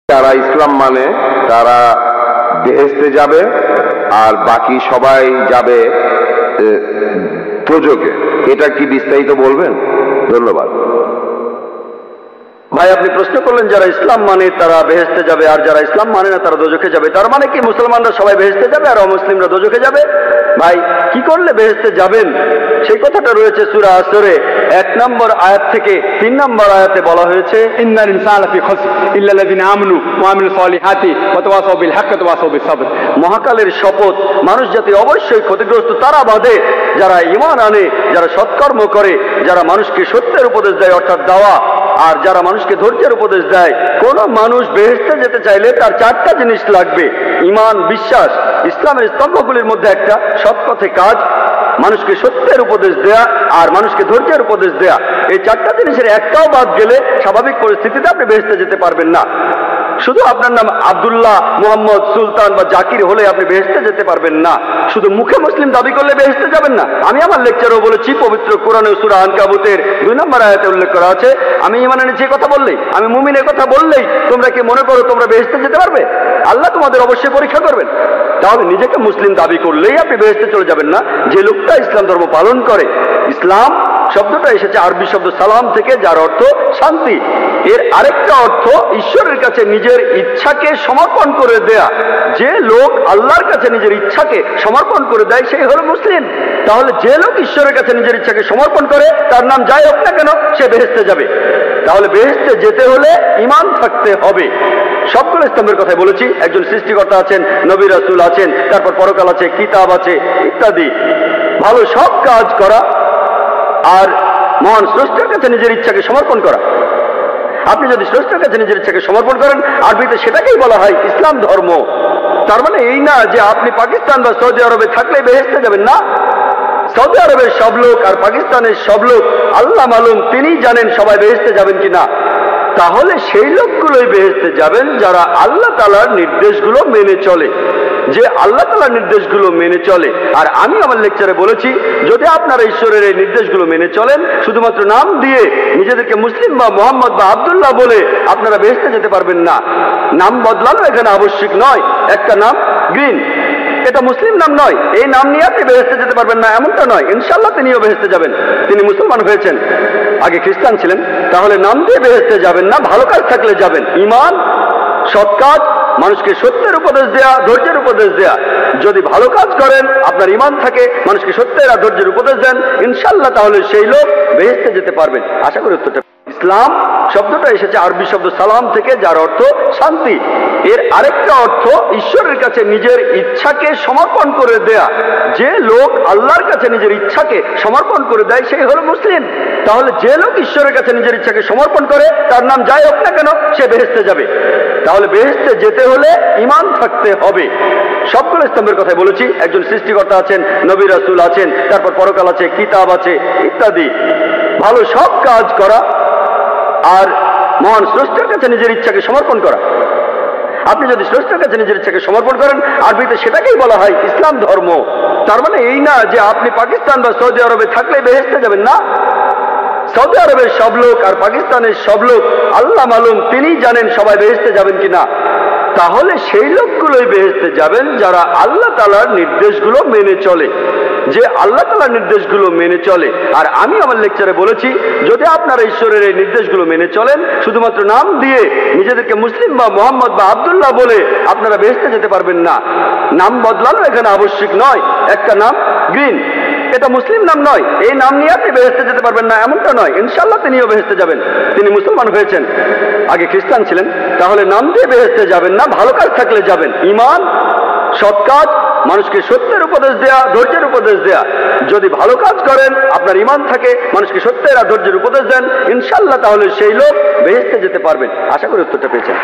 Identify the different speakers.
Speaker 1: যারা ইসলাম মানে তারা বেহেশতে যাবে আর বাকি সবাই যাবে দোজখে। এটা কি বিস্তারিত বলবেন? ধন্যবাদ।
Speaker 2: ভাই, আপনি প্রশ্ন করলেন যারা ইসলাম মানে তারা বেহেশতে যাবে আর যারা ইসলাম মানে না তারা দোজখে যাবে। তার মানে কি মুসলমানরা সবাই বেহেশতে যাবে আর অমুসলিমরা দোজখে যাবে? ভাই, কি করলে বেহেশতে যাবেন সেই কথাটা রয়েছে সূরা আসরে 1 নম্বর আয়াত থেকে 3 নম্বর আয়াতে বলা হয়েছে,
Speaker 3: ইন্নাল ইনসানা লাফি খুসর ইল্লাল্লাযিনা আমানু ওয়া আমিলুস সলিহাতি ওয়া তাওয়াসাউ বিল হাক্কি ওয়া তাওয়াসাউ বিস সাবর।
Speaker 2: মহাকালের শপথ, মানুষ জাতি অবশ্যই ক্ষতিগ্রস্ত তারা বাদে যারা ঈমান আনে, যারা সৎকর্ম করে, যারা মানুষকে সত্যের উপদেশ দেয় অর্থাৎ দাওয়া, আর যারা মানুষকে ধৈর্যের উপদেশ দেয়। কোন মানুষ বেহেশতে যেতে চাইলে তার 4টা জিনিস লাগবে: ঈমান, বিশ্বাস, ইসলামের স্তম্ভগুলির মধ্যে একটা সৎ পথে কাজ, মানুষকে সত্যের উপদেশ দেয়া আর মানুষকে ধৈর্যের উপদেশ দেয়া। এই 4টা জিনিসের একটাও বাদ গেলে স্বাভাবিক পরিস্থিতিতে আপনি বেহেশতে যেতে পারবেন না। শুধু আপনার নাম আব্দুল্লাহ, মোহাম্মদ, সুলতান বা জাকির হলে আপনি বেহেশতে যেতে পারবেন না। শুধু মুখে মুসলিম দাবি করলে বেহেশতে যাবেন না। আমি আমার লেকচারেও বলেছি, পবিত্র কোরআনে সূরা আনকাবুতের 2 নম্বর আয়াতে উল্লেখ করা আছে, আমি ঈমান এনেছি কথা বললেই, আমি মুমিনের কথা বললেই তোমরা কি মনে করো তোমরা বেহেশতে যেতে পারবে? আল্লাহ তোমাদের অবশ্যই পরীক্ষা করবেন। তাহলে নিজেকে মুসলিম দাবি করলেই আপনি বেহেশতে চলে যাবেন না। যে লোকটা ইসলাম ধর্ম পালন করে, ইসলাম শব্দটা এসেছে আরবি শব্দ সালাম থেকে, যার অর্থ শান্তি। এর আরেকটা অর্থ ঈশ্বরের কাছে নিজের ইচ্ছাকে সমর্পণ করে দেয়া। যে লোক আল্লাহর কাছে নিজের ইচ্ছাকে সমর্পণ করে দেয় সেই হলো মুসলিম। তাহলে যে লোক ঈশ্বরের কাছে নিজের ইচ্ছাকে সমর্পণ করে, তার নাম যাই হোক না কেন, সে বেহেশতে যাবে। তাহলে বেহেশতে যেতে হলে ঈমান থাকতে হবে। সবগুলো স্তম্ভের কথাই বলেছি। একজন সৃষ্টিকর্তা আছেন, নবী রাসূল আছেন, তারপর পরকাল আছে, কিতাব আছে ইত্যাদি। ভালো সব কাজ করা আর মহান স্রষ্টার কাছে নিজের ইচ্ছাকে সমর্পণ করা। আপনি যদি স্রষ্টার কাছে নিজের ইচ্ছাকে সমর্পণ করেন, আরবিতে সেটাকেই বলা হয় ইসলাম ধর্ম। তার মানে এই না যে আপনি পাকিস্তান বা সৌদি আরবে থাকলে বেহেশতে যাবেন না। সৌদি আরবের সব লোক আর পাকিস্তানের সব লোক আল্লাহ মালুম, তিনি জানেন সবাই বেহেশতে যাবেন কিনা। তাহলে সেই লোকগুলোই বেহেশতে যাবেন যারা আল্লাহ তাআলার নির্দেশগুলো মেনে চলে, যে আল্লাহ তাআলার নির্দেশগুলো মেনে চলে। আর আমি আমার লেকচারে বলেছি, যদি আপনারা ঈশ্বরের এই নির্দেশগুলো মেনে চলেন, শুধুমাত্র নাম দিয়ে নিজেদেরকে মুসলিম বা মোহাম্মদ বা আব্দুল্লাহ বলে আপনারা বেহেশতে যেতে পারবেন না। নাম বদলানো এখানে আবশ্যিক নয়। একটা নাম গ্রিন, এটা মুসলিম নাম নয়, এই নাম নিয়ে আপনি বেহেশতে যেতে পারবেন না এমনটা নয়। ইনশাআল্লাহ তিনিও বেহেশতে যাবেন, তিনি মুসলমান হয়েছেন, আগে খ্রিস্টান ছিলেন। তাহলে নাম দিয়ে বেহেশতে যাবেন না, ভালো কাজ থাকলে যাবেন। ঈমান, সৎ কাজ, মানুষকে সত্যের উপদেশ দেয়া, ধৈর্যের উপদেশ দেয়া। যদি ভালো কাজ করেন, আপনার ঈমান থাকে, মানুষকে সত্যের আর ধৈর্যের উপদেশ দেন, ইনশাআল্লাহ তাহলে সেই লোক বেহেশতে যেতে পারবেন। আশা করি উত্তরটা। ইসলাম শব্দটা এসেছে আরবি শব্দ সালাম থেকে, যার অর্থ শান্তি। এর আরেকটা অর্থ ঈশ্বরের কাছে নিজের ইচ্ছাকে সমর্পণ করে দেয়া। যে লোক আল্লাহর কাছে নিজের ইচ্ছাকে সমর্পণ করে দেয় সেই হলো মুসলিম। তাহলে যে লোক ঈশ্বরের কাছে নিজের ইচ্ছাকে সমর্পণ করে, তার নাম যাই হোক না কেন, সে বেহেশতে যাবে। তাহলে বেহেশতে যেতে হলে ঈমান থাকতে হবে। সবগুলো স্তম্ভের কথাই বলেছি। একজন সৃষ্টিকর্তা আছেন, নবী রাসূল আছেন, তারপর পরকাল আছে, কিতাব আছে ইত্যাদি। ভালো সব কাজ করা আর মহান স্রষ্টার কাছে নিজের ইচ্ছাকে সমর্পণ করা। আপনি যদি স্রষ্টার কাছে নিজের ইচ্ছাকে সমর্পণ করেন, আরবিতে সেটাকেই বলা হয় ইসলাম ধর্ম। তার মানে এই না যে আপনি পাকিস্তান বা সৌদি আরবে থাকলে বেহেশতে যাবেন না। সৌদি আরবের সব লোক আর পাকিস্তানের সব লোক আল্লাহ মালুম, তিনি জানেন সবাই বেহেশতে যাবেন কিনা। তাহলে সেই লোকগুলোই বেহেশতে যাবেন যারা আল্লাহ তাআলার নির্দেশগুলো মেনে চলে, যে আল্লাহ তাআলার নির্দেশগুলো মেনে চলে। আর আমি আমার লেকচারে বলেছি, যদি আপনারা ঈশ্বরের এই নির্দেশগুলো মেনে চলেন, শুধুমাত্র নাম দিয়ে নিজেদেরকে মুসলিম বা মোহাম্মদ বা আব্দুল্লাহ বলে আপনারা বেহেশতে যেতে পারবেন না। নাম বদলানো এখানে আবশ্যিক নয়। একটা নাম গ্রিন, এটা মুসলিম নাম নয়, এই নাম নিয়ে আপনি বেহেশতে যেতে পারবেন না এমনটা নয়। ইনশাআল্লাহ তিনিও বেহেশতে যাবেন, তিনি মুসলমান হয়েছেন, আগে খ্রিস্টান ছিলেন। তাহলে নাম দিয়ে বেহেশতে যাবেন না, ভালো কাজ থাকলে যাবেন। ঈমান, সৎ কাজ, মানুষকে সত্যের উপদেশ দেয়া, ধৈর্যের উপদেশ দেয়া। যদি ভালো কাজ করেন, আপনার ঈমান থাকে, মানুষকে সত্যের আর ধৈর্যের উপদেশ দেন, ইনশাআল্লাহ তাহলে সেই লোক বেহেশতে যেতে পারবেন। আশা করি উত্তরটা পেয়েছেন।